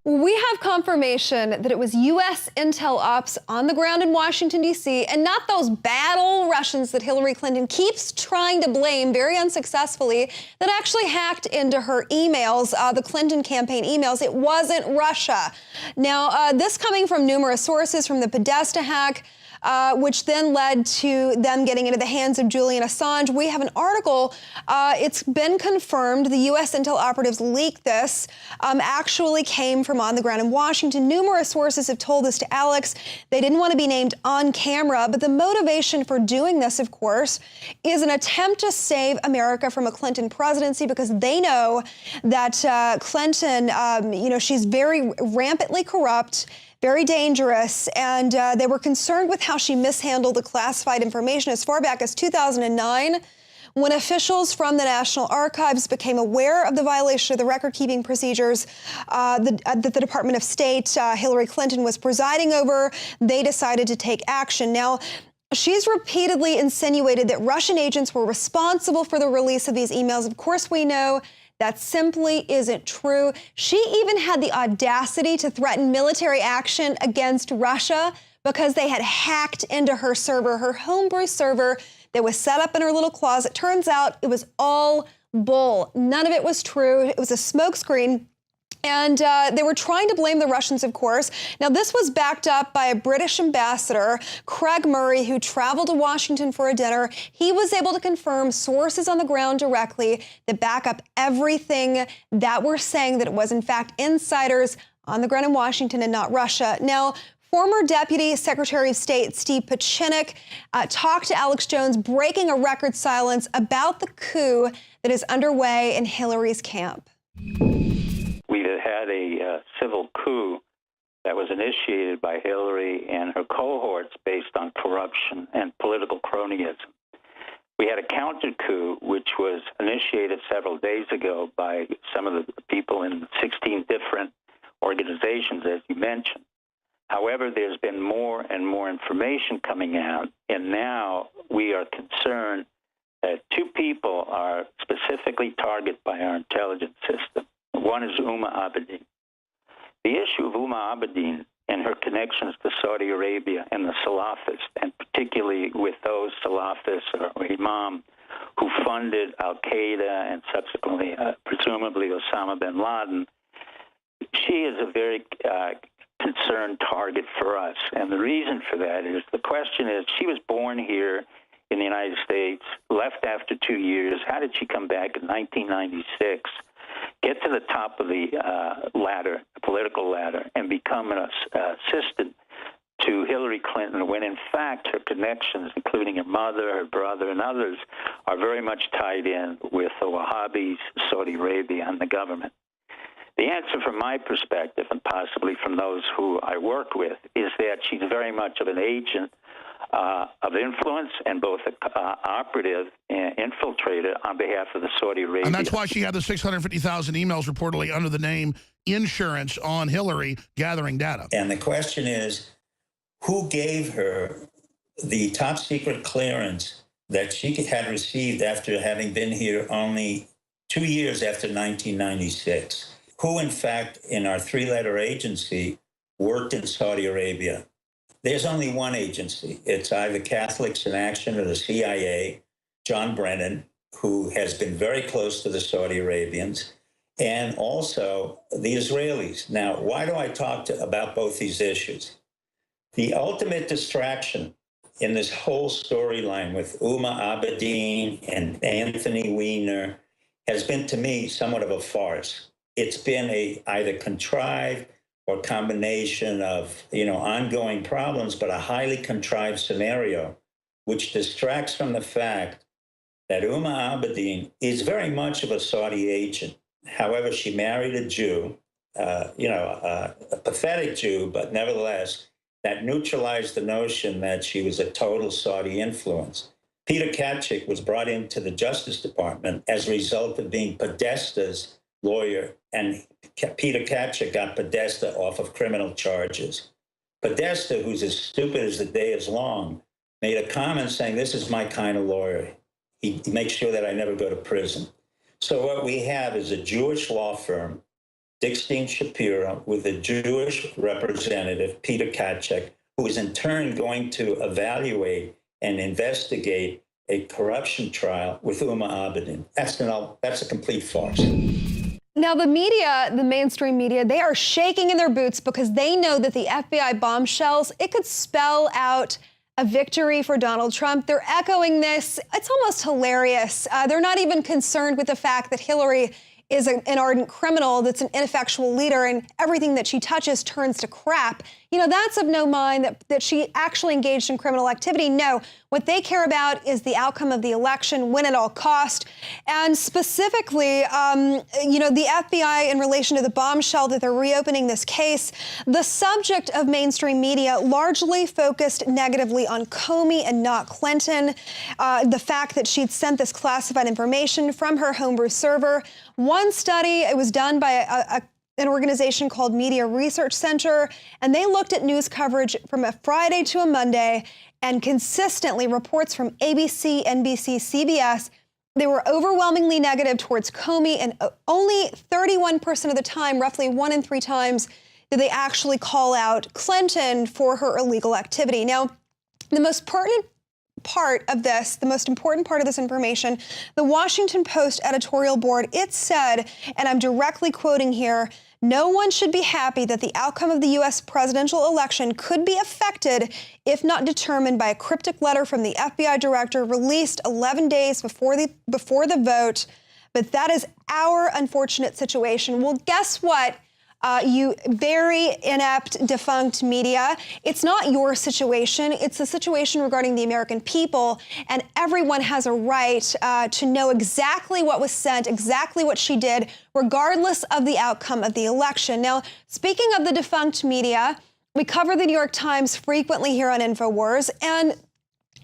We have confirmation that it was U.S. intel ops on the ground in Washington, D.C., and not those bad old Russians that Hillary Clinton keeps trying to blame very unsuccessfully that actually hacked into her emails, the Clinton campaign emails. It wasn't Russia. Now, this coming from numerous sources from the Podesta hack, which then led to them getting into the hands of Julian Assange. We have an article. It's been confirmed. The U.S. intel operatives leaked this. Actually came from on the ground in Washington. Numerous sources have told this to Alex. They didn't want to be named on camera, but the motivation for doing this, of course, is an attempt to save America from a Clinton presidency, because they know that Clinton, she's very rampantly corrupt, very dangerous, and they were concerned with how she mishandled the classified information as far back as 2009, when officials from the National Archives became aware of the violation of the record-keeping procedures that the Department of State, Hillary Clinton, was presiding over. They decided to take action. Now, she's repeatedly insinuated that Russian agents were responsible for the release of these emails. Of course, we know that simply isn't true. She even had the audacity to threaten military action against Russia because they had hacked into her server, her homebrew server that was set up in her little closet. Turns out it was all bull. None of it was true. It was a smokescreen. And they were trying to blame the Russians, of course. Now, this was backed up by a British ambassador, Craig Murray, who traveled to Washington for a dinner. He was able to confirm sources on the ground directly that back up everything that we're saying, that it was, in fact, insiders on the ground in Washington and not Russia. Now, former Deputy Secretary of State Steve Pieczenik talked to Alex Jones, breaking a record silence about the coup that is underway in Hillary's camp. We had a civil coup that was initiated by Hillary and her cohorts based on corruption and political cronyism. We had a counter coup, which was initiated several days ago by some of the people in 16 different organizations, as you mentioned. However, there's been more and more information coming out, and now we are concerned that two people are specifically targeted by our intelligence system. One is Uma Abedin. The issue of Uma Abedin and her connections to Saudi Arabia and the Salafists, and particularly with those Salafists or Imam who funded al-Qaeda and subsequently, presumably, Osama bin Laden, she is a very concerned target for us. And the reason for that is, the question is, she was born here in the United States, left after 2 years. How did she come back in 1996? Get to the top of the ladder, the political ladder, and become an assistant to Hillary Clinton, when in fact her connections, including her mother, her brother, and others, are very much tied in with the Wahhabis, Saudi Arabia, and the government. The answer from my perspective, and possibly from those who I work with, is that she's very much of an agent of influence, and both an operative and infiltrator on behalf of the Saudi Arabia. And that's why she had the 650,000 emails reportedly under the name Insurance on Hillary, gathering data. And the question is, who gave her the top secret clearance that she had received after having been here only 2 years after 1996? Who, in fact, in our three-letter agency, worked in Saudi Arabia? There's only one agency. It's either Catholics in Action or the CIA, John Brennan, who has been very close to the Saudi Arabians, and also the Israelis. Now, why do I talk about both these issues? The ultimate distraction in this whole storyline with Uma Abedin and Anthony Weiner has been, to me, somewhat of a farce. It's been either contrived or combination of, ongoing problems, but a highly contrived scenario, which distracts from the fact that Uma Abedin is very much of a Saudi agent. However, she married a Jew, a pathetic Jew, but nevertheless, that neutralized the notion that she was a total Saudi influence. Peter Katchik was brought into the Justice Department as a result of being Podesta's lawyer, and Peter Katchik got Podesta off of criminal charges. Podesta, who's as stupid as the day is long, made a comment saying, "This is my kind of lawyer. He makes sure that I never go to prison." So what we have is a Jewish law firm Dickstein Shapiro with a Jewish representative, Peter Katchek, who is in turn going to evaluate and investigate a corruption trial with Uma Abedin. That's a complete farce. Now, the media, the mainstream media, they are shaking in their boots because they know that the FBI bombshells, it could spell out a victory for Donald Trump. They're echoing this. It's almost hilarious. They're not even concerned with the fact that Hillary is an ardent criminal that's an ineffectual leader and everything that she touches turns to crap. You know, that's of no mind that she actually engaged in criminal activity. No, what they care about is the outcome of the election, win at all cost. And specifically, you know, the FBI in relation to the bombshell that they're reopening this case, the subject of mainstream media largely focused negatively on Comey and not Clinton. The fact that she'd sent this classified information from her homebrew server. One study, it was done by an organization called Media Research Center, and they looked at news coverage from a Friday to a Monday, and consistently reports from ABC, NBC, CBS, they were overwhelmingly negative towards Comey, and only 31% of the time, roughly 1 in 3 times, did they actually call out Clinton for her illegal activity. Now, the most pertinent part of this, the most important part of this information, the Washington Post editorial board, it said, and I'm directly quoting here, "No one should be happy that the outcome of the U.S. presidential election could be affected, if not determined, by a cryptic letter from the FBI director released 11 days before the vote. But that is our unfortunate situation." Well, guess what? You very inept, defunct media. It's not your situation. It's a situation regarding the American people, and everyone has a right to know exactly what was sent, exactly what she did, regardless of the outcome of the election. Now, speaking of the defunct media, we cover the New York Times frequently here on InfoWars, and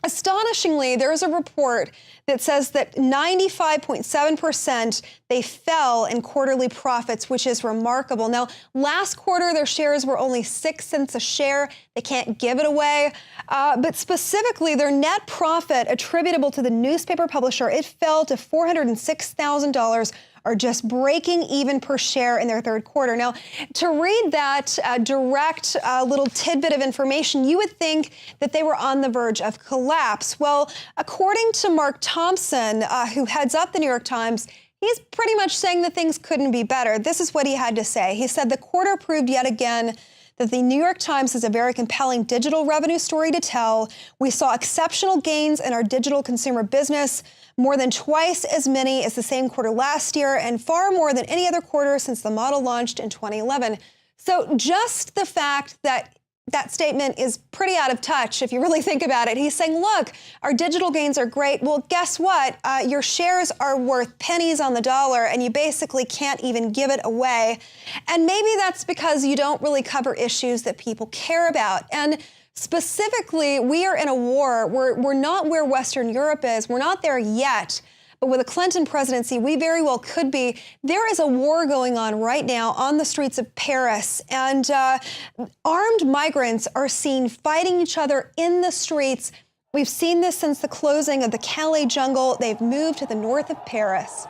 astonishingly, there is a report that says that 95.7% they fell in quarterly profits, which is remarkable. Now, last quarter, their shares were only 6 cents a share. They can't give it away. But specifically, their net profit attributable to the newspaper publisher, it fell to $406,000, or just breaking even per share in their third quarter. Now, to read that direct little tidbit of information, you would think that they were on the verge of collapse. Well, according to Mark Thompson, who heads up the New York Times, he's pretty much saying that things couldn't be better. This is what he had to say. He said the quarter proved yet again that the New York Times has a very compelling digital revenue story to tell. We saw exceptional gains in our digital consumer business, more than twice as many as the same quarter last year, and far more than any other quarter since the model launched in 2011. So just the fact that that statement is pretty out of touch, if you really think about it. He's saying, look, our digital gains are great. Well, guess what? Your shares are worth pennies on the dollar, and you basically can't even give it away. And maybe that's because you don't really cover issues that people care about. And specifically, we are in a war. We're not where Western Europe is. We're not there yet. But with a Clinton presidency, we very well could be. There is a war going on right now on the streets of Paris, and armed migrants are seen fighting each other in the streets. We've seen this since the closing of the Calais jungle. They've moved to the north of Paris.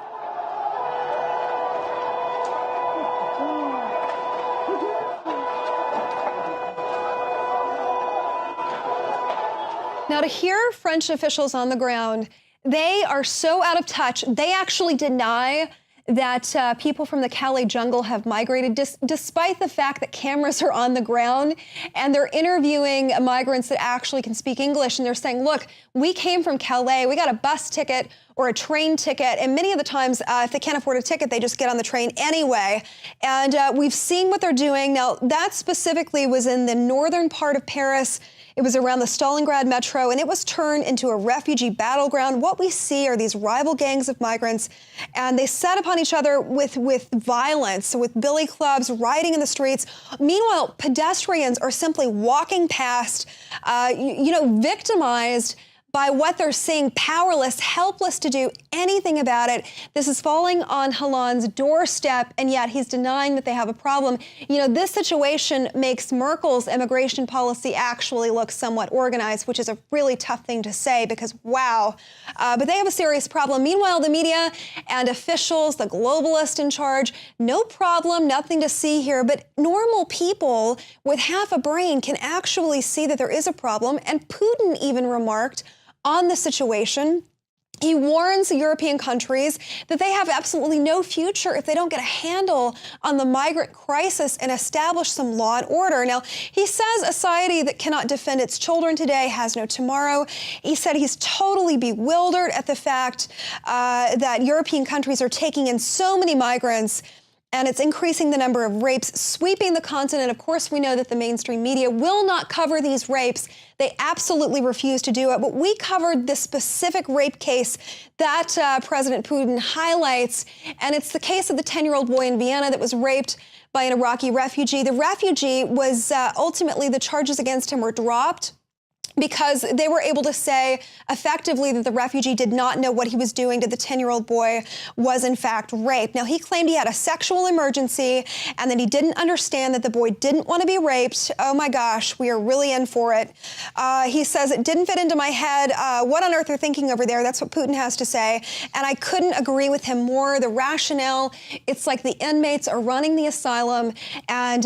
Now, to hear French officials on the ground, they are so out of touch. They actually deny that people from the Calais jungle have migrated, despite the fact that cameras are on the ground, and they're interviewing migrants that actually can speak English, and they're saying, look, we came from Calais, we got a bus ticket or a train ticket, and many of the times, if they can't afford a ticket, they just get on the train anyway. And we've seen what they're doing. Now, that specifically was in the northern part of Paris. It was around the Stalingrad metro, and it was turned into a refugee battleground. What we see are these rival gangs of migrants, and they set upon each other with violence, with billy clubs, rioting in the streets. Meanwhile, pedestrians are simply walking past, victimized by what they're seeing, powerless, helpless to do anything about it. This is falling on Holande's doorstep, and yet he's denying that they have a problem. You know, this situation makes Merkel's immigration policy actually look somewhat organized, which is a really tough thing to say because, wow. But they have a serious problem. Meanwhile, the media and officials, the globalists in charge, no problem, nothing to see here. But normal people with half a brain can actually see that there is a problem. And Putin even remarked on the situation. He warns European countries that they have absolutely no future if they don't get a handle on the migrant crisis and establish some law and order. Now, he says a society that cannot defend its children today has no tomorrow. He said he's totally bewildered at the fact that European countries are taking in so many migrants, and it's increasing the number of rapes sweeping the continent. Of course, we know that the mainstream media will not cover these rapes. They absolutely refuse to do it. But we covered this specific rape case that President Putin highlights, and it's the case of the 10-year-old boy in Vienna that was raped by an Iraqi refugee. The refugee was ultimately, the charges against him were dropped because they were able to say effectively that the refugee did not know what he was doing to the 10-year-old boy was in fact raped. Now, he claimed he had a sexual emergency and that he didn't understand that the boy didn't want to be raped. Oh my gosh, we are really in for it. He says it didn't fit into my head. What on earth are thinking over there? That's what Putin has to say. And I couldn't agree with him more. The rationale, it's like the inmates are running the asylum, and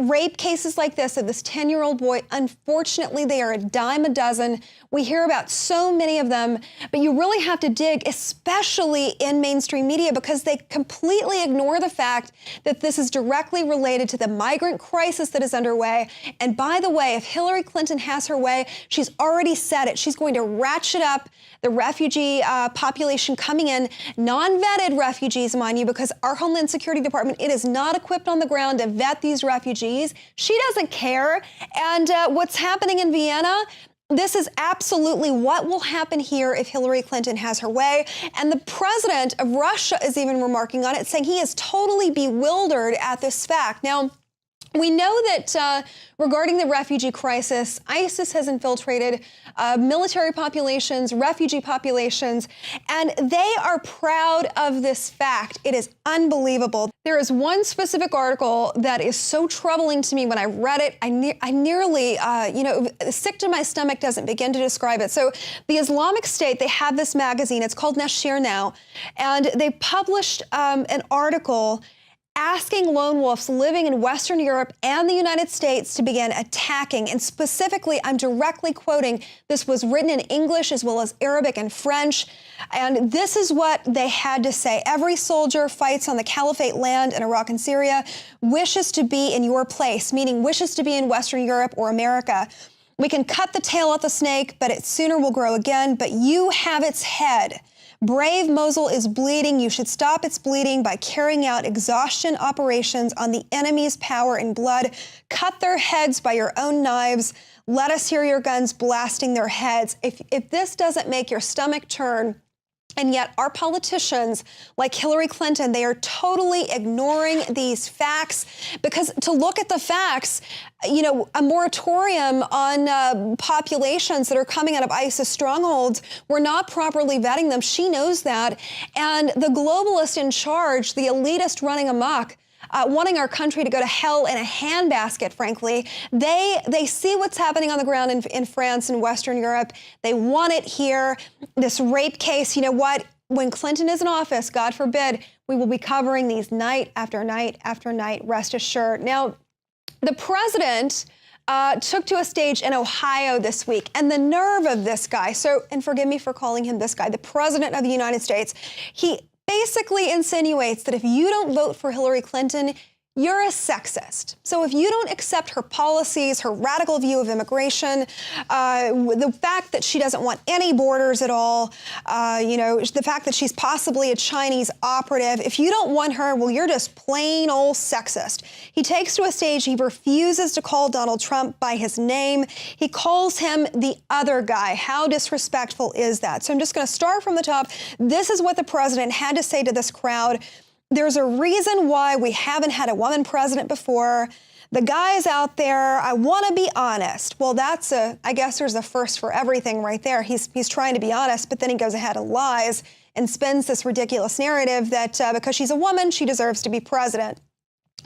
rape cases like this of this 10-year-old boy, unfortunately, they are a dime a dozen. We hear about so many of them, but you really have to dig, especially in mainstream media, because they completely ignore the fact that this is directly related to the migrant crisis that is underway. And by the way, if Hillary Clinton has her way, she's already said it. She's going to ratchet up the refugee population coming in, non-vetted refugees, mind you, because our Homeland Security Department, it is not equipped on the ground to vet these refugees. She doesn't care. And what's happening in Vienna, this is absolutely what will happen here if Hillary Clinton has her way. And the president of Russia is even remarking on it, saying he is totally bewildered at this fact. Now, we know that regarding the refugee crisis, ISIS has infiltrated military populations, refugee populations, and they are proud of this fact. It is unbelievable. There is one specific article that is so troubling to me. When I read it, I nearly, sick to my stomach doesn't begin to describe it. So the Islamic State, they have this magazine. It's called Nashir now, and they published an article asking lone wolves living in Western Europe and the United States to begin attacking. And specifically, I'm directly quoting, this was written in English as well as Arabic and French. And this is what they had to say. Every soldier fights on the caliphate land in Iraq and Syria, wishes to be in your place, meaning wishes to be in Western Europe or America. We can cut the tail off the snake, but it sooner will grow again. But you have its head. Brave Mosul is bleeding. You should stop its bleeding by carrying out exhaustion operations on the enemy's power and blood. Cut their heads by your own knives. Let us hear your guns blasting their heads. If this doesn't make your stomach turn, and yet our politicians, like Hillary Clinton, they are totally ignoring these facts, because to look at the facts, you know, a moratorium on populations that are coming out of ISIS strongholds, we're not properly vetting them. She knows that. And the globalist in charge, the elitist running amok, wanting our country to go to hell in a handbasket, frankly. They see what's happening on the ground in France and Western Europe. They want it here. This rape case, you know what? When Clinton is in office, God forbid, we will be covering these night after night after night, rest assured. Now, the president took to a stage in Ohio this week, and the nerve of this guy, and forgive me for calling him this guy, the president of the United States, he basically insinuates that if you don't vote for Hillary Clinton, you're a sexist. So if you don't accept her policies, her radical view of immigration, the fact that she doesn't want any borders at all, the fact that she's possibly a Chinese operative, if you don't want her, well, you're just plain old sexist. He takes to a stage, he refuses to call Donald Trump by his name. He calls him the other guy. How disrespectful is that? So I'm just going to start from the top. This is what the president had to say to this crowd. There's a reason why we haven't had a woman president before. the guys out there, I want to be honest. Well, I guess there's a first for everything right there. He's trying to be honest, but then he goes ahead and lies and spins this ridiculous narrative that because she's a woman, she deserves to be president.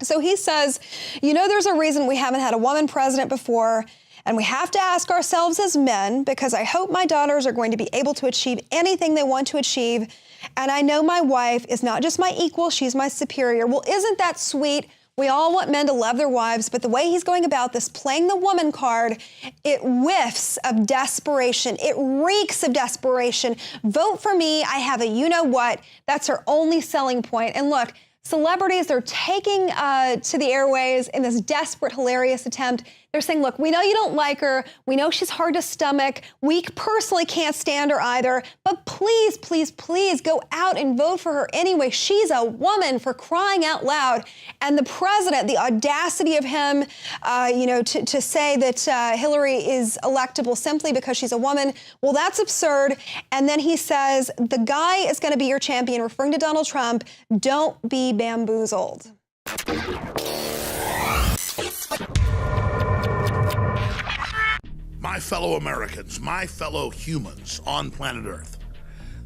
So he says, there's a reason we haven't had a woman president before, and we have to ask ourselves as men, because I hope my daughters are going to be able to achieve anything they want to achieve, and I know my wife is not just my equal, she's my superior. Well, isn't that sweet? We all want men to love their wives, but the way he's going about this, playing the woman card, it whiffs of desperation. It reeks of desperation. Vote for me. I have a you-know-what. That's her only selling point. And look, celebrities are taking to the airways in this desperate, hilarious attempt. They're saying, look, we know you don't like her. We know she's hard to stomach. We personally can't stand her either. But please, please, please go out and vote for her anyway. She's a woman, for crying out loud. And the president, the audacity of him, to say that Hillary is electable simply because she's a woman, well, that's absurd. And then he says, the guy is going to be your champion, referring to Donald Trump. Don't be bamboozled. My fellow Americans, my fellow humans on planet Earth,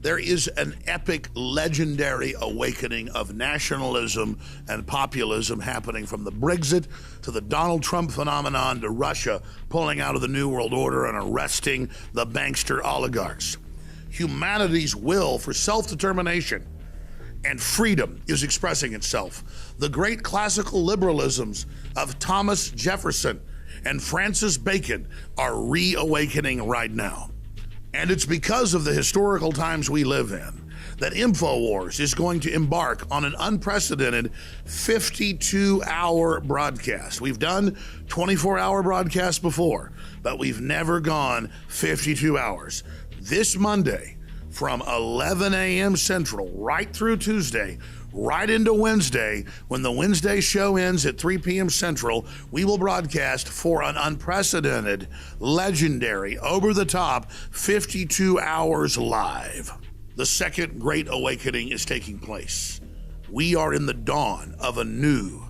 there is an epic, legendary awakening of nationalism and populism happening from the Brexit to the Donald Trump phenomenon to Russia pulling out of the New World Order and arresting the bankster oligarchs. Humanity's will for self-determination and freedom is expressing itself. The great classical liberalisms of Thomas Jefferson and Francis Bacon are reawakening right now. And it's because of the historical times we live in that InfoWars is going to embark on an unprecedented 52-hour broadcast. We've done 24-hour broadcasts before, but we've never gone 52 hours. This Monday, from 11 a.m. Central, right through Tuesday, right into Wednesday, when the Wednesday show ends at 3 p.m. Central, we will broadcast for an unprecedented, legendary, over-the-top 52 hours live. The second great awakening is taking place. We are in the dawn of a new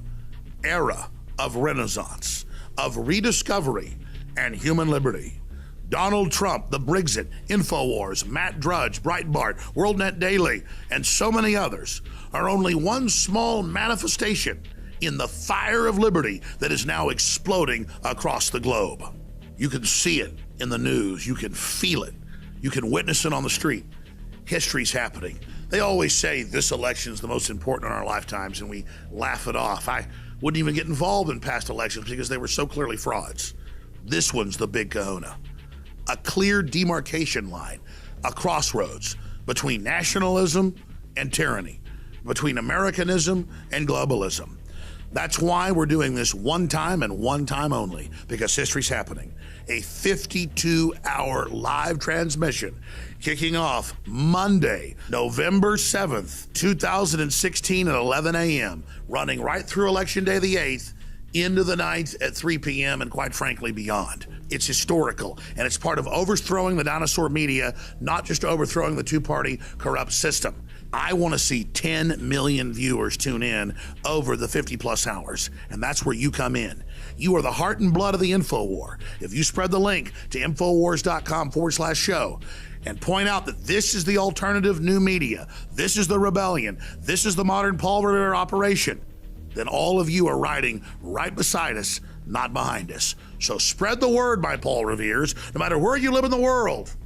era of renaissance, of rediscovery and human liberty. Donald Trump, the Brexit, InfoWars, Matt Drudge, Breitbart, WorldNet Daily, and so many others are only one small manifestation in the fire of liberty that is now exploding across the globe. You can see it in the news. You can feel it. You can witness it on the street. History's happening. They always say this election is the most important in our lifetimes, and we laugh it off. I wouldn't even get involved in past elections because they were so clearly frauds. This one's the big kahuna. A clear demarcation line, a crossroads between nationalism and tyranny, between Americanism and globalism. That's why we're doing this one time and one time only, because history's happening. A 52-hour live transmission kicking off Monday, November 7th, 2016 at 11 a.m., running right through Election Day the 8th, into the 9th at 3 p.m. and quite frankly beyond. It's historical, and it's part of overthrowing the dinosaur media, not just overthrowing the two-party corrupt system. I want to see 10 million viewers tune in over the 50-plus hours, and that's where you come in. You are the heart and blood of the InfoWar. If you spread the link to Infowars.com/show and point out that this is the alternative new media, this is the rebellion, this is the modern Paul Revere operation, then all of you are riding right beside us, not behind us. So spread the word, my Paul Reveres, no matter where you live in the world.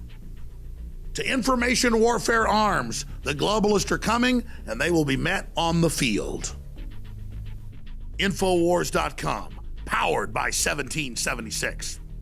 To information warfare arms, the globalists are coming, and they will be met on the field. Infowars.com, powered by 1776.